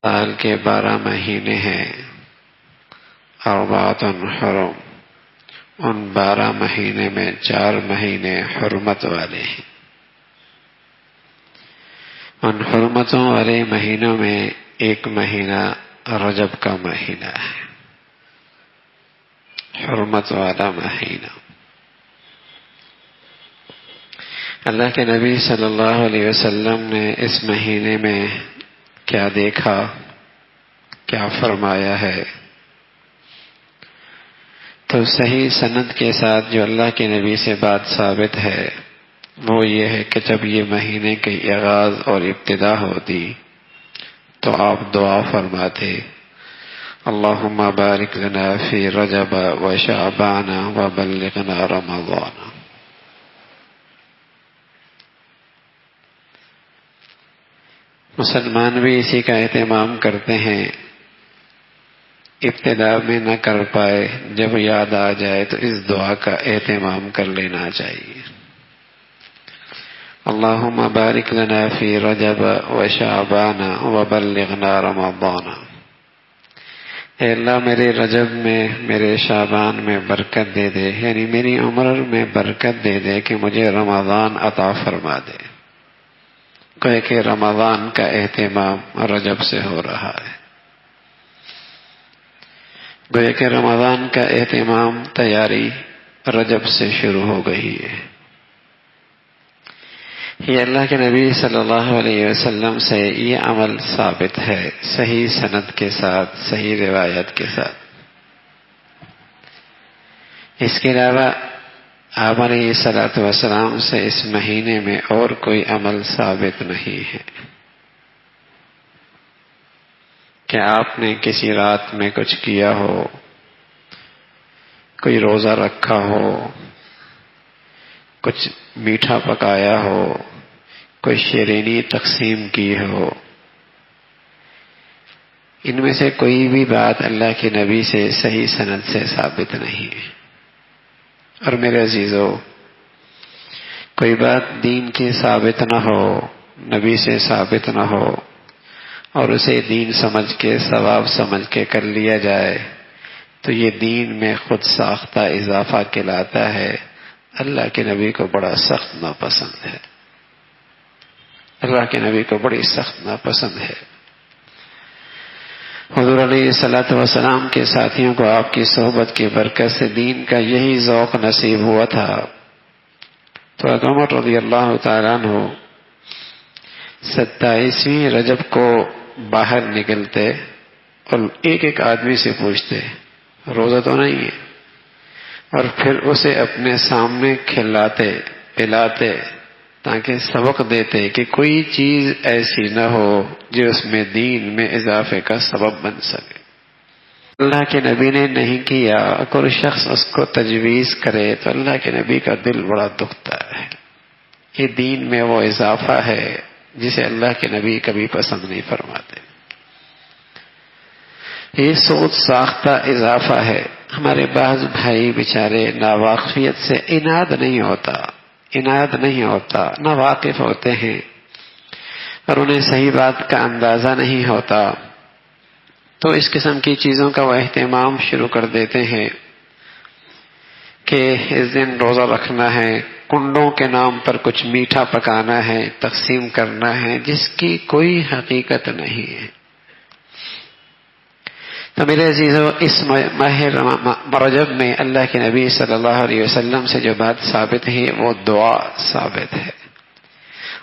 سال کے 12 مہینے ہیں، اربعۃ حرم، ان 12 مہینے میں 4 مہینے حرمت والے ہیں۔ ان حرمتوں والے مہینوں میں ایک مہینہ رجب کا مہینہ ہے، حرمت والا مہینہ۔ اللہ کے نبی صلی اللہ علیہ وسلم نے اس مہینے میں کیا دیکھا، کیا فرمایا ہے؟ تو صحیح سند کے ساتھ جو اللہ کے نبی سے بات ثابت ہے وہ یہ ہے کہ جب یہ مہینے کی آغاز اور ابتدا ہوتی تو آپ دعا فرماتے، اللہم بارک لنا فی رجب و شعبان و بلغنا رمضان۔ مسلمان بھی اسی کا اہتمام کرتے ہیں، ابتدا میں نہ کر پائے، جب یاد آ جائے تو اس دعا کا اہتمام کر لینا چاہیے۔ اللہم بارک لنا فی رجب و شعبان و بلغنا رمضان۔ اے اللہ میرے رجب میں، میرے شعبان میں برکت دے دے، یعنی میری عمر میں برکت دے دے کہ مجھے رمضان عطا فرما دے۔ گویا کہ رمضان کا اہتمام رجب سے ہو رہا ہے، گویا کہ رمضان کا اہتمام تیاری رجب سے شروع ہو گئی ہے۔ یہ اللہ کے نبی صلی اللہ علیہ وسلم سے یہ عمل ثابت ہے، صحیح سند کے ساتھ، صحیح روایت کے ساتھ۔ اس کے علاوہ آپ علیہ الصلوۃ والسلام سے اس مہینے میں اور کوئی عمل ثابت نہیں ہے کہ آپ نے کسی رات میں کچھ کیا ہو، کوئی روزہ رکھا ہو، کچھ میٹھا پکایا ہو، کوئی شیرینی تقسیم کی ہو۔ ان میں سے کوئی بھی بات اللہ کے نبی سے صحیح سند سے ثابت نہیں ہے۔ اور میرے عزیزو، کوئی بات دین کی ثابت نہ ہو، نبی سے ثابت نہ ہو، اور اسے دین سمجھ کے، ثواب سمجھ کے کر لیا جائے تو یہ دین میں خود ساختہ اضافہ کہلاتا ہے۔ اللہ کے نبی کو بڑا سخت ناپسند ہے، اللہ کے نبی کو بڑی سخت ناپسند ہے۔ حضور علیہ الصلوۃ والسلام کے ساتھیوں کو آپ کی صحبت کی برکت سے دین کا یہی ذوق نصیب ہوا تھا، تو حضرت عمر رضی اللہ تعالیٰ عنہ 27ویں رجب کو باہر نکلتے اور ایک ایک آدمی سے پوچھتے روزہ تو نہیں ہے، اور پھر اسے اپنے سامنے کھلاتے پلاتے تاکہ سبق دیتے کہ کوئی چیز ایسی نہ ہو جو اس میں دین میں اضافے کا سبب بن سکے۔ اللہ کے نبی نے نہیں کیا، کوئی شخص اس کو تجویز کرے تو اللہ کے نبی کا دل بڑا دکھتا ہے۔ یہ دین میں وہ اضافہ ہے جسے اللہ کے نبی کبھی پسند نہیں فرماتے۔ یہ سوچ ساختہ اضافہ ہے۔ ہمارے بعض بھائی بیچارے ناواقفیت سے عناد نہیں ہوتا، نا واقف ہوتے ہیں اور انہیں صحیح بات کا اندازہ نہیں ہوتا، تو اس قسم کی چیزوں کا وہ اہتمام شروع کر دیتے ہیں کہ اس دن روزہ رکھنا ہے، کنڈوں کے نام پر کچھ میٹھا پکانا ہے، تقسیم کرنا ہے، جس کی کوئی حقیقت نہیں ہے۔ تو میرے عزیزو، اس ماہ رجب میں اللہ کے نبی صلی اللہ علیہ وسلم سے جو بات ثابت ہے وہ دعا ثابت ہے،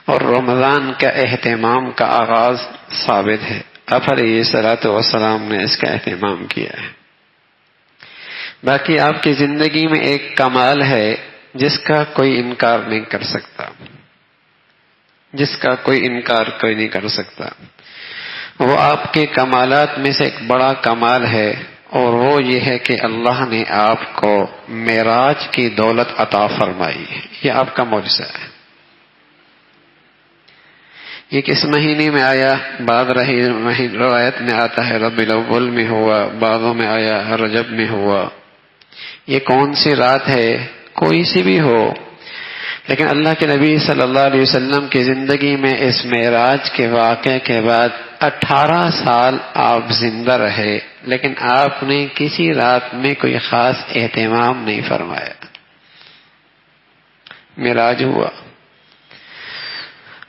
اور رمضان کا اہتمام کا آغاز ثابت ہے۔ آپ علیہ الصلوۃ والسلام نے اس کا اہتمام کیا ہے۔ باقی آپ کی زندگی میں ایک کمال ہے جس کا کوئی انکار نہیں کر سکتا، جس کا کوئی انکار کوئی نہیں کر سکتا۔ وہ آپ کے کمالات میں سے ایک بڑا کمال ہے، اور وہ یہ ہے کہ اللہ نے آپ کو معراج کی دولت عطا فرمائی ہے۔ یہ آپ کا معجزہ ہے۔ یہ کس مہینے میں آیا؟ بعض روایت میں آتا ہے ربیع الاول میں ہوا، بعضوں میں آیا رجب میں ہوا۔ یہ کون سی رات ہے؟ کوئی سی بھی ہو، لیکن اللہ کے نبی صلی اللہ علیہ وسلم کی زندگی میں اس معراج کے واقعے کے بعد 18 سال آپ زندہ رہے، لیکن آپ نے کسی رات میں کوئی خاص اہتمام نہیں فرمایا. معراج ہوا،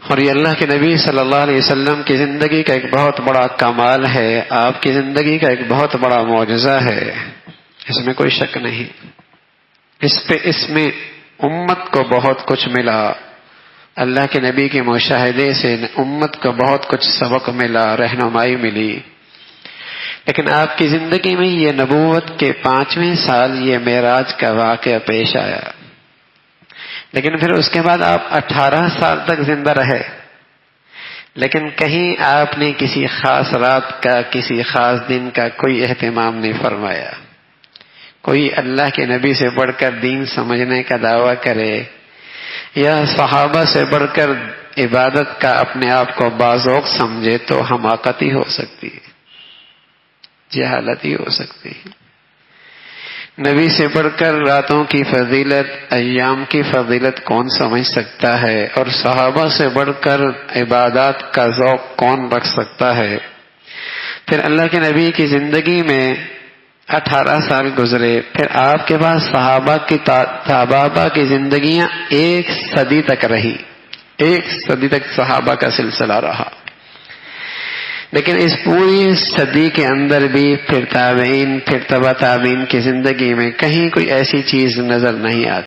اور یہ اللہ کے نبی صلی اللہ علیہ وسلم کی زندگی کا ایک بہت بڑا کمال ہے، آپ کی زندگی کا ایک بہت بڑا معجزہ ہے، اس میں کوئی شک نہیں. اس میں امت کو بہت کچھ ملا، اللہ کے نبی کے مشاہدے سے امت کو بہت کچھ سبق ملا، رہنمائی ملی. لیکن آپ کی زندگی میں یہ نبوت کے 5ویں سال یہ معراج کا واقعہ پیش آیا، لیکن پھر اس کے بعد آپ 18 سال تک زندہ رہے، لیکن کہیں آپ نے کسی خاص رات کا، کسی خاص دن کا کوئی اہتمام نہیں فرمایا. کوئی اللہ کے نبی سے بڑھ کر دین سمجھنے کا دعویٰ کرے یا صحابہ سے بڑھ کر عبادت کا اپنے آپ کو باذوق سمجھے تو حماقت ہی ہو سکتی ہے، جہالت ہی ہو سکتی ہے. نبی سے بڑھ کر راتوں کی فضیلت، ایام کی فضیلت کون سمجھ سکتا ہے، اور صحابہ سے بڑھ کر عبادات کا ذوق کون رکھ سکتا ہے. پھر اللہ کے نبی کی زندگی میں 18 سال گزرے، پھر آپ کے پاس صحابہ کی زندگیاں 1 صدی تک رہی، 1 صدی تک صحابہ کا سلسلہ رہا. لیکن اس پوری صدی کے اندر بھی پھر تابعین، پھر تبع تابعین کی زندگی میں کہیں کوئی ایسی چیز نظر نہیں آتی.